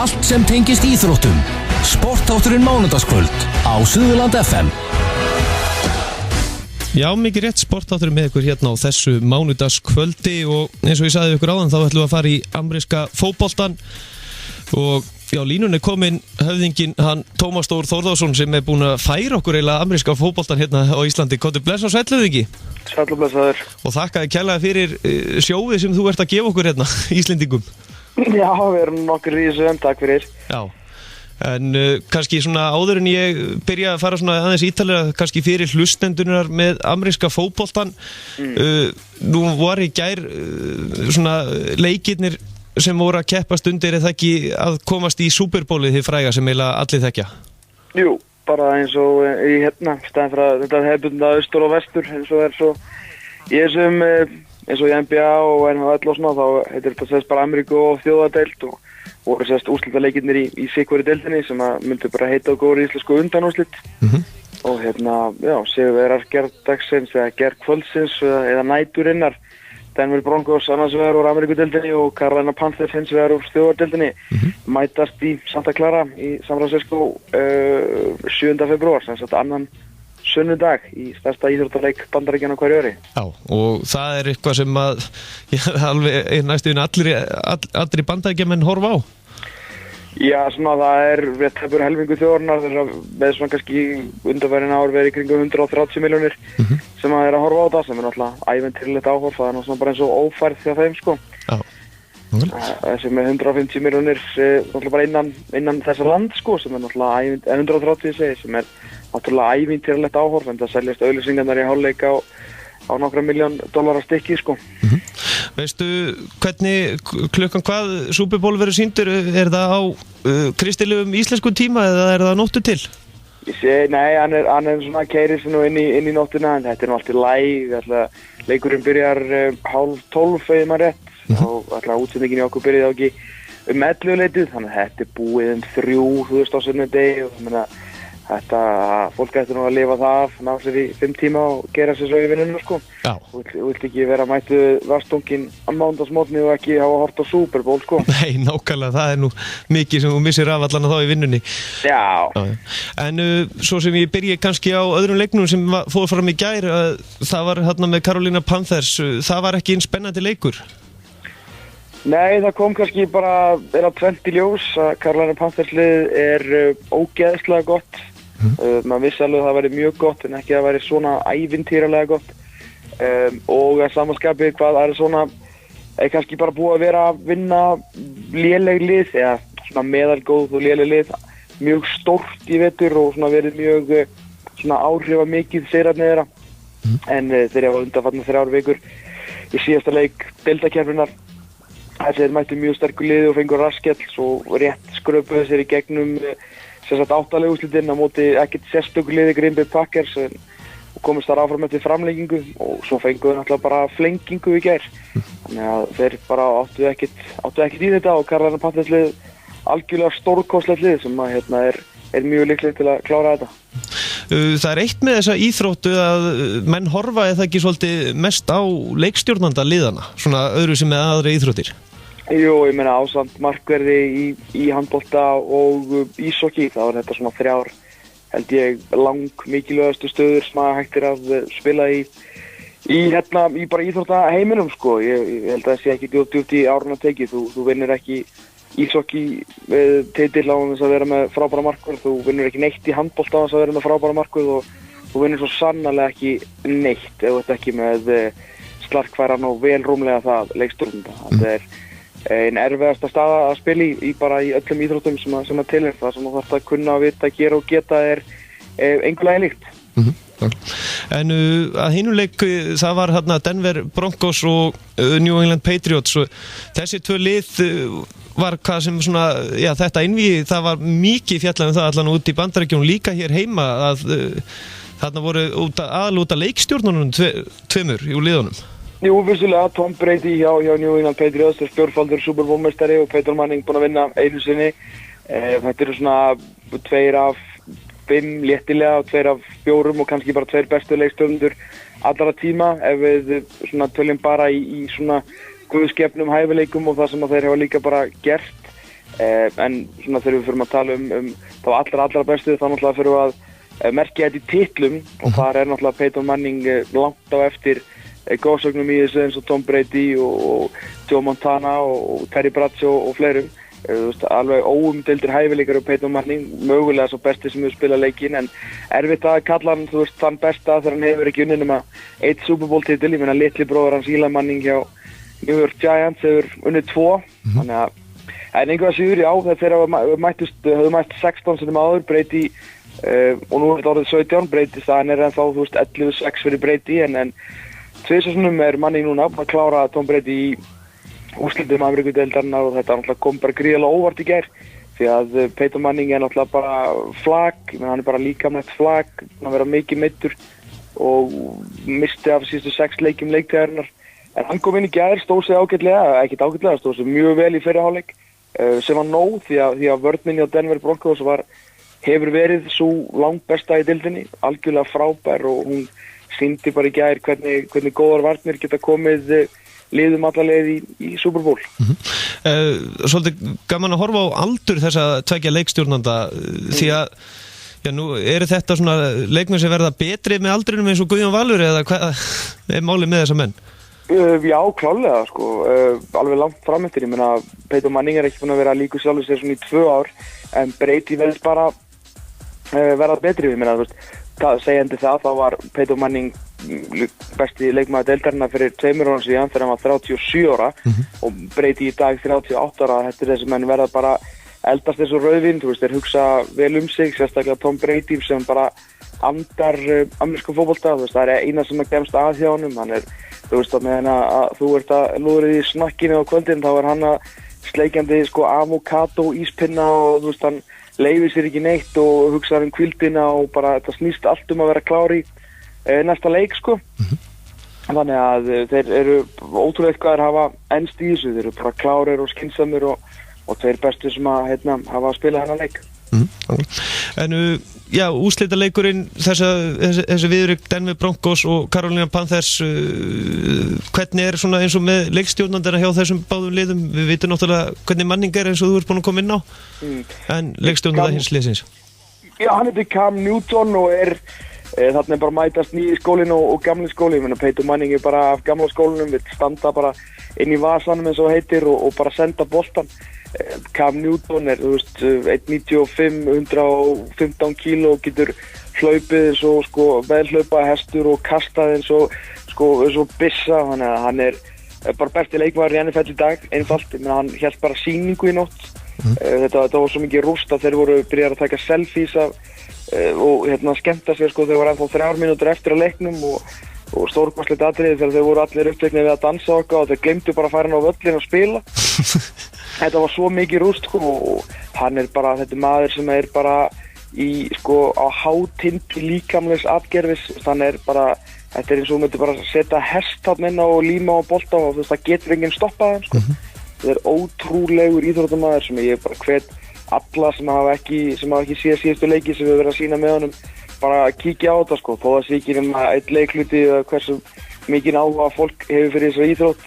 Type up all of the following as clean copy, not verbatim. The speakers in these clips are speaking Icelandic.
Allt sem tengist íþróttum. Sportþátturinn mánudagskvöld á Suðurland FM. Já, mikið rétt, sportþátturinn með ykkur hérna á þessu mánudagskvöldi og eins og ég sagði ykkur áðan þá ætlum við að fara í ameríska fótboltan og já, línunni kominn höfðinginn hann Tómas Þór Þórðarsson sem er búinn að færa okkur eiginlega ameríska fótboltan hérna á Íslandi. Komdu bless og sæll höfðingi. Sæll og blessaður. Og þakka þér kærlega fyrir sjóið sem þú ert að gefa okkur hérna Íslendingum. Já, við erum nokkur í þessu takk fyrir. Já. En kannski svona áður en ég byrja að fara svona aðeins ítalega kannski fyrir hlustendunar með ameríska fótboltan. Nú var í gær svona leikirnir sem voru að keppast undir eða ekki að komast í Super Bowlið þið fræga sem eiginlega allir þekkja. Jú, bara eins og í hérna, staðin fyrir að þetta hefðbundna austur og vestur eins og er svo í þessum eins og í NBA og NHL og svona þá heitir þetta sérst bara Ameríku og þjóðadeild og voru sérst úrslitaleikirnir í sikvori deildinni sem að myndu bara heita og góður íslensku undanúrslit og hérna, já, sigurvegarar gerðdagsins eða gerðkvöldsins eða næturinnar Denver Broncos annars vegar úr Ameríkudeildinni og Carolina Panthers hins vegar úr þjóðardeildinni mætast í Santa Clara í San Francisco 7. febrúar, sem sagt annan sunnudag í stærsta íþróttaleik Bandaríkjanna hverju ári. Já, og það er eitthvað sem að alveg næstuðin allir Bandaríkjamenn horfa á. Já, svona það er rétt hefur helmingu þjóðarinnar með svona kannski undanfærin ár verið í kringum 130 milljónir sem að horfa á það sem er náttúrulega ævintýrlegt áhorf, það er svona bara eins og ófærð hjá þeim sko. Já. Þessi með 150 milljónir náttúrulega bara innan þessa land sko sem er náttúrulega 130 segi sem er náttúrulega ævintýrlegt áhorf en það seljast auglýsingarnar í hálfleik á nokkra $1 million stykki sko. Veistu hvernig klukkan hvað Super Bowl verður sýndur? Er það á kristilegum íslensku tíma eða er það nóttu til? Nei, hann er svona keirir inn í nóttina en þetta er nú allt í lagi. Leikurinn byrjar 11:30 ef maður rétt og útsendingin í okkur byrjaði á ekki 11:00 þannig að þetta er búið 3 á sunnudegi og ég meina þetta, fólk ætti nú að lifa það af, ná sér í 5 tíma og gera sér svo í vinnunum sko. Já. Þú vilt ekki vera mættu varstungin á mánudagsmorgni og ekki hafa hort á Super Bowl sko. Nei, nákvæmlega, það er nú mikið sem þú missir af allan þá í vinnunni. Já. En svo sem ég byrji kannski á öðrum leiknum sem fór fram í gær, það var hérna með Carolina Panthers, það var ekki eins spennandi leikur. Nei, það kom kannski bara að tvennt í ljós að Carolina Panthers lið er ógeðslega gott. Maður vissi alveg að það væri mjög gott en ekki að það væri svona ævintýralega gott og að samanskapi hvað það er svona kannski bara búið að vera að vinna léleg lið eða svona meðalgóð og léleg lið mjög stórt í vetur og svona verið mjög svona áhrifamikið sigrar þeirra en þeir hafa undanfarnar 3 vikur í síðasta leik deildakeppninnar þeir mættu mjög sterku liði og fengur raskell svo rétt skröpuðu sér í gegnum sérsagt 8 úrslitinn á móti ekkert sérstöku liði Green Bay Packers og komist þar áfram eftir framlengingu og svo fenguðu náttúrulega bara flengingu í gær þannig að þeir bara áttu ekkert í þetta og Carolina Panthers lið algjörlega stórkostlegt lið sem að hérna er mjög líklegt til að klára þetta. Það er eitt með þessa íþróttu að menn horfa eða ekki svolítið mest á leikstjórnanda liðana, svona öðru sem með aðra íþróttir. Jú, ég meina ásamt markverði í handbolta og íshokkí, þá er þetta svona 3 held ég mikilvægastu stöður sem að hægt að spila í bara íþrótta heiminum sko. Ég held að það sé ekki djúpt í áruna tekið, þú vinnur ekki íshokkí titill á þess að vera með frábæra markverð, þú vinnur ekki neitt í handbolta á þess að vera með frábæra markverð og þú vinnur svo sannarlega ekki neitt ef þetta ekki með slarkfæran og vel rúmlega það leikstjórnanda. Þetta er ein erfiðasta staða að spila í bara í öllum íþróttum sem að til er það sem þú þarft að kunna að vita, gera og geta er engulega líkt. En að hinu leik það var hérna Denver Broncos og New England Patriots og þessi 2 lið var hvað sem svona, já þetta innvíi það var mikið fjallað það allan út í Bandaríkjunum líka hér heima að þarna voru aðal út að leikstjórnunum 2 í liðunum. Jú, vissulega, Tom Brady hjá New England Patriots er fjórfaldur Super Bowl meistari og Peyton Manning búinn að vinna einu sinni. Þetta eru svona 2 af 5 léttilega og 2 af 4 og kannski bara 2 bestu leikstjórnendur allra tíma ef við svona töljum bara í svona guðskepnum hæfileikum og það sem að þeir hafa líka bara gert. En svona þegar við förum að tala þá allra bestu þá náttúrulega förum við að merkja þetta í titlum og þar náttúrulega Peyton Manning langt á eftir góðsögnum í þessu eins og Tom Brady og Joe Montana og Terry Bradshaw og fleirum. Alveg óumdeildir hæfileikar og Peyton Manning, mögulega svo besti sem hefur spilað leikinn en erfitt að kalla hann þann besta þegar hann hefur ekki unnið nema 1 Super Bowl titil. Ég meina litli bróðir hans Eli Manning hjá New York Giants hefur unnið 2 þannig að en einhverja síður þeir höfðu mætt 16 sinnum áður Brady og nú er þetta orðið 17 Brady staðan ennþá 11-6 fyrir Brady en tvisvarsinnum Manning núna að klára Tom Brady í úrslitum Ameríkudeildarinnar og þetta náttúrulega kom bara gríðarlega óvart í gær því að Peyton Manning náttúrulega bara flak, hann bara líkamlegt flak, hann vera mikið meiddur og misti af síðustu 6 leikjum leiktíðarinnar en hann kom inn í gær, stóð sig ágætlega, ekkert ágætlega, stóð sig mjög vel í fyrri hálfleik sem var nóg því að vörnin hjá Denver Broncos hefur verið svo langt besta í deildinni, algjörlega frábær og hún sýndi bara í gær hvernig góðar varnir geta komið liðum alla leið í Super Bowl. Svolítið gaman að horfa á aldur þessa tveggja leikstjórnanda því að nú eru þetta svona leikmenn sem verða betri með aldrinum eins og Guðjón Valur eða hvað málið með þessa menn? Já, klálega sko, alveg langt fram eftir, ég meina Peyton Manning ekki búin að vera líku sjálfur sér svona í 2 ár en Brady verðist bara verða betri, ég meina segjandi þá var Peyton Manning besti leikmaður deildarinnar fyrir 2 árum síðan þegar hann var 37 ára og Brady í dag 38 ára, þetta þessi menn verða bara eldast eins og rauðvín, þeir hugsa vel sig, sérstaklega Tom Brady sem bara andar amerísku fótbolta, það eina sem kemst að hjá honum, hann að meðan að þú ert að lúðrið í snakkinu á kvöldin, þá hann að sleikjandi avokado íspinna og hann leifir sér ekki neitt og hugsaður hvíldina og bara þetta snýst allt að vera klár í næsta leik sko. Þannig að þeir eru ótrúlega hvað þeir hafa ennst í þessu, þeir eru bara klárir og skynsamir og 2 bestu sem að hafa að spila hennar leik. En úrslita leikurinn þessi viðureign Denver Broncos og Carolina Panthers hvernig svona eins og með leikstjórnandana hjá þessum báðum liðum, við vitum náttúrulega hvernig Manning eins og þú ert búin að koma inn á en leikstjórnanda hins liðsins Já, hann heitir Cam Newton og þarna bara mætast nýji skólinn og gamli skóli, ég meina Peyton Manning bara af gamla skólinum, við standa bara inn í vasanum eins og heitir og bara senda boltan. Cam Newton 1.95, 115 kíló og getur hlaupið eins og velhlaupa hestur og kastað eins og byssa, þannig að hann bara besti leikmaður í NFL í dag, einfalt, ég meina hann hélt bara sýningu í nótt. Þetta var svo mikið rúst að þeir voru byrjar að taka selfies og skemmta sér þeir voru ennþá 3 mínútur eftir að leiknum og stórkostlegt atriði þegar þeir voru allir uppteknir við að dansa okkar og þeir glemdu bara að fara inn á völlin og spila. Þetta var svo mikið rúst og hann bara, þetta maður sem bara í á hátindi líkamlegs atgerfis, þannig bara, þetta eins og myndi bara setja hest hann inn og líma á bolta og það getur enginn stoppað hann Þetta ótrúlegur íþróttamaður sem ég bara hvet alla sem hafa ekki séð síðustu leiki sem við verðum að sýna með honum bara kíkja á þetta þó það sé ekki nema einn leikluti eða hversu mikinn áhuga fólk hefur fyrir þessu íþrótt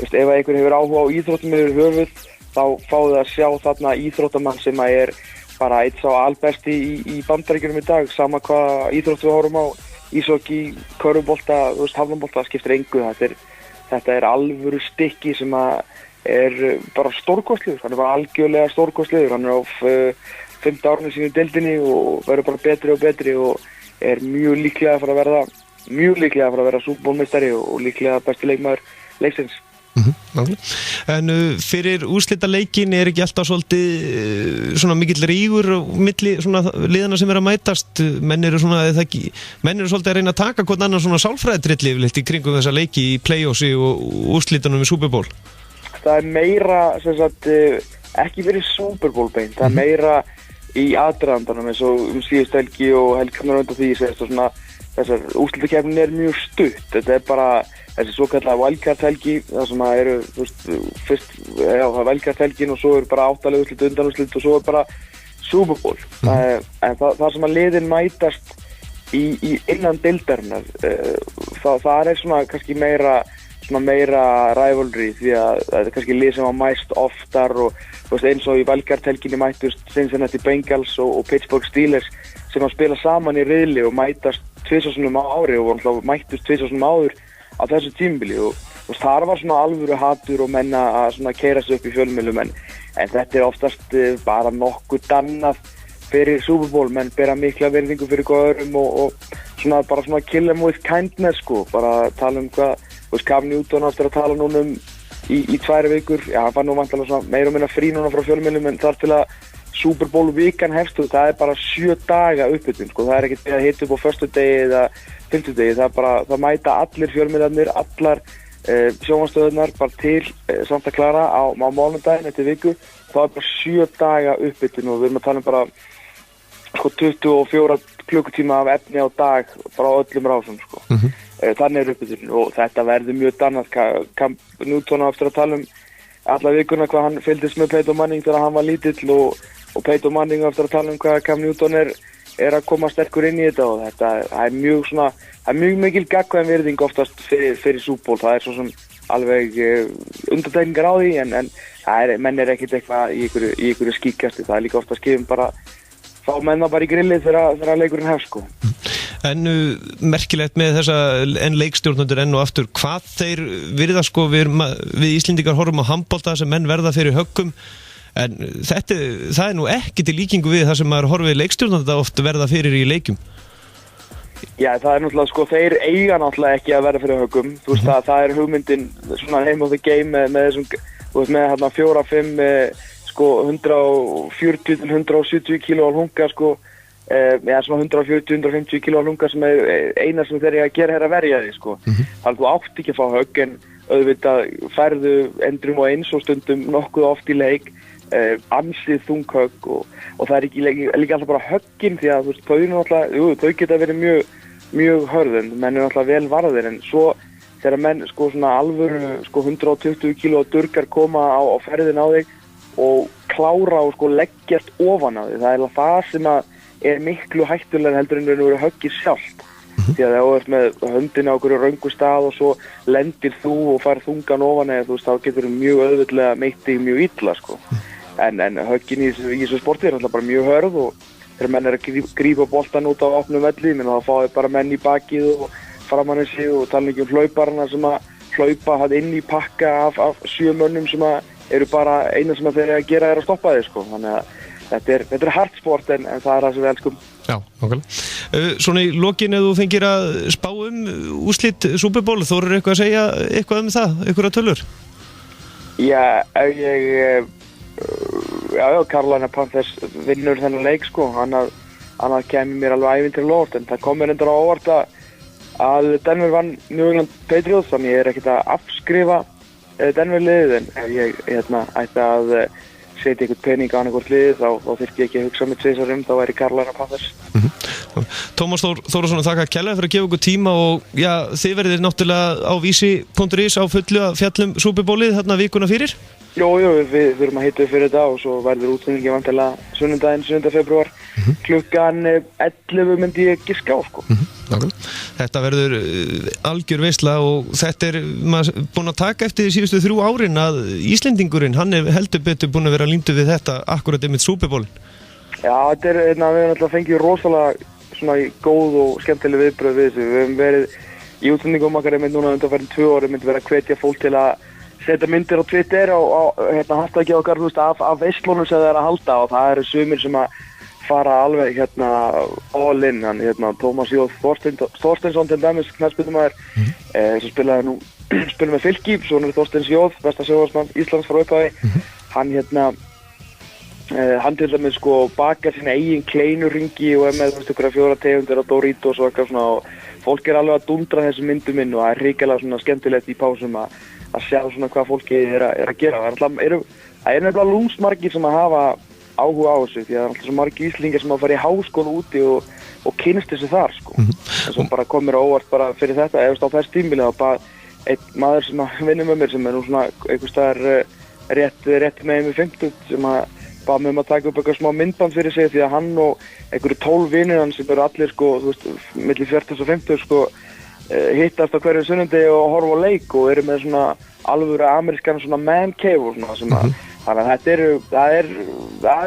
ef einhver hefur áhuga á íþróttum yfir höfuð þá fáið að sjá þarna íþróttamann sem bara eitt sá albesti í Bandaríkjunum í dag sama hvað íþrótt við horfum á íshokkí, körfubolta, hafnabolta það skiptir engu, þetta alvöru stykki sem bara stórkostlegur, hann bara algjörlega stórkostlegur, hann á 5. árinu sínu í deildinni og verður bara betri og betri og mjög líklega að fara að vera Super Bowl meistari og líklega besti leikmaður leiksins. En fyrir úrslita leikin ekki alltaf svolítið svona mikill rígur milli svona liðana sem að mætast menn eru svolítið að reyna að taka hvort annan svona sálfræðitrilli yfirleitt í kringum þessa leiki í play-offsi og úrslitunum í Super Bowl. Það meira ekki fyrir Super Bowl beint, það meira í aðdragandanum eins og síðust helgi og helgarnar undan því þessar úrslitakeppnin mjög stutt, þetta bara þessi svokallaða wildcard-helgi, það sem eru fyrst wildcard-helgin og svo bara 8 liða úrslit, undanúrslit og svo bara Super Bowl. En það sem að liðin mætast í innan deildarinnar, það svona kannski meira rivalry, því að það er kannski lið sem var mæst oftar og eins og í Valgartelginni mættust Cincinnati Bengals og Pittsburgh Steelers sem að spila saman í riðli og mætast 2 sinnum á ári og mættust 2 sinnum áður á þessu tímabili og þar var svona alvöru hatur og menn að svona keyra sig upp í fjölmiðlum en þetta er oftast bara nokkuð annað fyrir Super Bowl, menn bera mikla virðingu fyrir öðrum og svona bara svona kill them with kindness sko, bara tala hvað Cam Newton aftur að tala núna í 2 vikur, hann fann nú vantilega svona meira og minna frí núna frá fjölmiðlum en þar til að Super Bowl vikan hefst og það er bara 7 daga uppbytun sko, það er ekkert að hita upp á föstudegi eða fimmtudegi, það mæta allir fjölmiðlarnir, allar sjónvarpsstöðvarnar bara til Santa Clara á mánudaginn eftir viku, það er bara 7 daga uppbytun og við erum að tala bara sko 24 klukkutíma af efni á dag frá öllum rásum sko. Þannig er uppbytunin og þetta verður mjög annað. Cam Newton á eftir að tala alla vikuna hvað hann fylgdist með Peyton Manning þegar hann var lítill og Peyton Manning á eftir að tala hvað Cam Newton er að koma sterkur inn í þetta og þetta er mjög mikil gagnkvæm virðing oftast fyrir Super Bowl. Það er svo sem alveg undantekningar á því en menn er ekkert eitthvað í einhverju skíkasti. Það er líka ofta skifum bara fá menna bara í grillið þegar leikurinn hefst sko. En merkilegt með þessa leikstjórnendur enn og aftur, hvað þeir virða sko, við Íslendingar horfum á handbolta sem menn verða fyrir höggum, en það er nú ekki til líkingu við það sem maður horfið leikstjórnenda oft verða fyrir í leikjum. Já, það er náttúrulega sko, þeir eiga náttúrulega ekki að verða fyrir höggum, þú veist það er hugmyndin svona name of the game með þessum, þú veist með hérna 4-5 sko 140-170 kíló á lunga sko, eða svona 140-150 kíló á lunga sem er eina sem þeir eiga að gera er að verja því sko. Þannig að þú átt ekki að fá högg en auðvitað færðu endrum og eins og stundum nokkuð oft í leik ansið þunghögg og það er ekki líka alltaf bara höggin því að þú veist þau geta verið mjög hörðun, menn er alltaf vel varðir en svo þegar menn sko svona alvöru sko 120 kíló durgar koma á ferðin á þig og klára og sko leggjast ofan á því, það er það sem er miklu hættulega heldur en verið höggið sjálft því að ef þú ert með höndina á okkur röngu stað og svo lendir þú og fær þungan ofan eða þú veist þá getur mjög auðveldlega meitt þig mjög illa sko en höggin í þessu sporti er alltaf bara mjög hörð og þegar menn er að grípa boltan út á opnum velli þá fá þeir bara menn í bakið og framan í sig og tala ekki hlauparana sem að hlaupa inn í pakka af 7 mönnum sem að eru bara eina sem að þeir að gera er að stoppa þig sko, þannig að þetta er hart sport en það er það sem við elskum. Já, nákvæmlega. Svona í lokin ef þú fengir að spá úrslit Super Bowl, þorir eitthvað að segja eitthvað það, einhverja tölur? Já, ef ég Carolina Panthers vinnur þennan leik sko, annað kemur mér alveg ævintýralega óvart en það kom mér endur á óvart að Denver vann New England Patriots, þannig ég er ekkert að afskrifa Denver liðið en ef ég ætti að setja einhvern pening á annað hvort liðið þá þyrfti ég ekki að hugsa með tvisvar þá væri Carolina Panthers. Tómas Þórðarsson, þakka kærlega fyrir að gefa ykkur tíma og já, þið verðið náttúrulega á vísi.is á fullu að fjallum Super Bowlið þarna vikuna fyrir? Jú, við þurfum að hitta fyrir þetta og svo verður útsendingi vantilega sunnudaginn 7. febrúar klukkan 11 myndi ég giska á sko. Þetta verður algjör veisla og þetta er maður búin að taka eftir því síðustu 3 árin að Íslendingurinn, hann er heldur betur búin að vera líndu við þetta akkurat með Super Bowl. Já, þetta er, við hefum alltaf fengið rosalega svona góð og skemmtileg viðbrögð við þessu. Við hefum verið í útsendingum okkar núna undanfarin 2 ári myndi vera að hvetja fólk til að setja myndir á Twitter og hashtagja okkar af veislunum sem það er að halda og það eru sumir sem að fara alveg all in, Tómas J. Þorsteinsson til dæmis knattspyrnumaður sem spilaði með Fylki, sonur Þorsteins J. besta sjónvarpsmann Íslands frá upphafi hann til dæmis sko bakar sína eigin kleinuringi og er með ykkur 4 tegundir á Doritos og eitthvað svona og fólk er alveg að dundra þessu myndum inn og það er hrikalega svona skemmtilegt í pásum að sjá svona hvað fólki er að gera. Það er nefnilega lúmsmargir sem að hafa áhuga á þessu því að það er alltaf svo margir Íslendingar sem að fara í háskóla úti og kynnst þessu þar sko. En svo bara kom mér á óvart bara fyrir þetta eftir á þess tímabili og bara einn maður sem að vinna með mér sem er nú svona einhvers staðar rétt með 50 sem að bað mig að taka upp eitthvað smá myndband fyrir sig því að hann og einhverju 12 vinir hans sem eru allir sko, þú veist, milli 40 og 50 sko, hittast á hverju sunnudegi og horfa á leik og eru með svona alvöru amerískan svona man cave og svona sem að þannig að það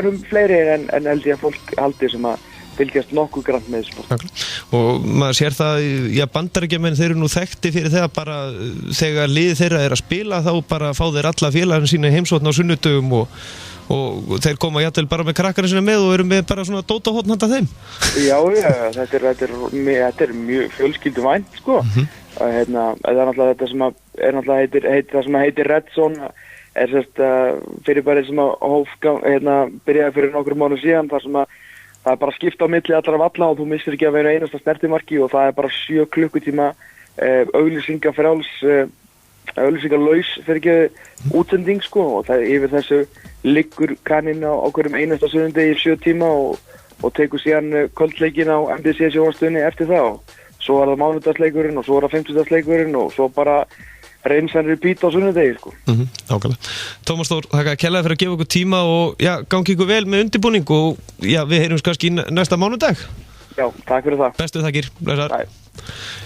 eru fleiri en held ég að fólk haldi sem að fylgjast nokkuð grannt með sport. Og maður sér það, já, Bandaríkjamenn þeir eru nú þekkti fyrir það bara þegar liðið þeirra að spila þá bara fá þeir alla félagarnir sína heimsókn á sunnudögum og þeir koma jafnvel bara með krakkarnir sína með og eru með bara svona dótahotn handa þeim. Já, þetta er mjög fjölskylduvænt sko. Það er náttúrulega þetta sem heitir Red Zone sérst fyrirbærið sem að byrjaði fyrir nokkrum mánuðum síðan þar sem að það er bara skipt á milli allra valla og þú missir ekki að vera einasta snertimarki og það er bara 7 klukkutíma auglýsingalaus fyrir ekki útsending sko og það yfir þessu liggur kaninn á hverjum einasta sunnudegi í 7 tíma og tekur síðan kvöldleikin á NBC sjónvarpsstöðinni eftir það og svo er það mánudagsleikurinn og svo er það 50-dagsleikurinn og svo bara reyns and repeat á sunnudegi sko. Nákvæmlega. Tómas Þór, þakka kærlega fyrir að gefa okkur tíma og já, gangi ykkur vel með undirbúning og já, við heyrjumst kannski næsta mánudag. Já, takk fyrir það. Bestu þakkir. Blessaður.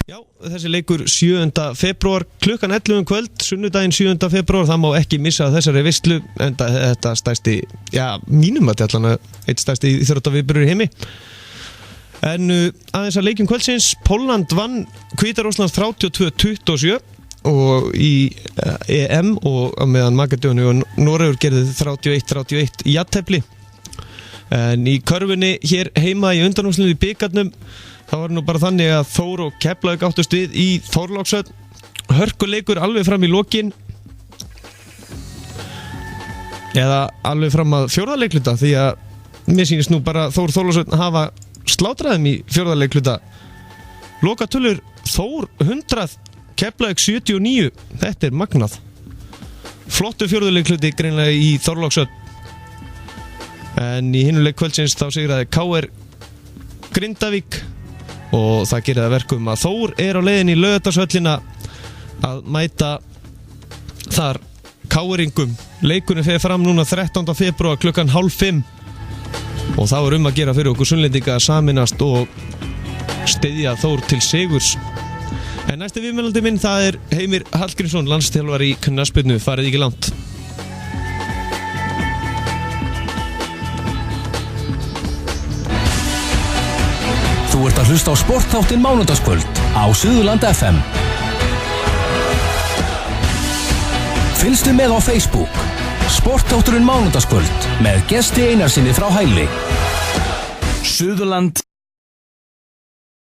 Já, þessi leikur 7. febrúar klukkan 11 kvöld, sunnudaginn 7. febrúar, það má ekki missa þessari veislu en þetta stærsti, já, mínum að allan eitt stærsti íþróttaviðburður í heimi. En aðeins að leikjum kvöldsins, Pólland vann Hvíta-Rússland 32-27 og í EM og meðan Makedóníu og Noregur gerði 31-31 jafntefli. En í körfunni hér heima í undanúrslitum í bikarnum þá var nú bara þannig að Þór og Keflavík áttust við í Þorlákshöfn. Hörkuleikur alveg fram í lokin eða alveg fram að fjórða leikluta því að mér sýnist nú bara Þorlákshöfn hafa slátraðum í fjórða leikluta. Lokatölur Þór 100 Keflavík 79, þetta er magnað. Flottu fjórðuleikluti greinlega í Þorlákshöfn. En í hinu leik kvöldsins þá sigraði KR Grindavík og það gerir það verkum að Þór er á leiðinni í Laugardalshöllina að mæta þar KR-ingum. Leikurinn fer fram núna 13. febrúar klukkan 4:30 og þá er að gera fyrir okkur sunnlendinga að sameinast og styðja Þór til sigurs. En næsti viðmælandi minn, það er Heimir Hallgrímsson, landsþjálfari í knattspyrnu, farið ekki langt. Þú ert að hlusta á sportþáttinn Mánudagskvöld á Suðurland FM. Fylgstu með á Facebook. Sportþátturinn Mánudagskvöld með Gesti Einarsinni frá Hæli. Suðurland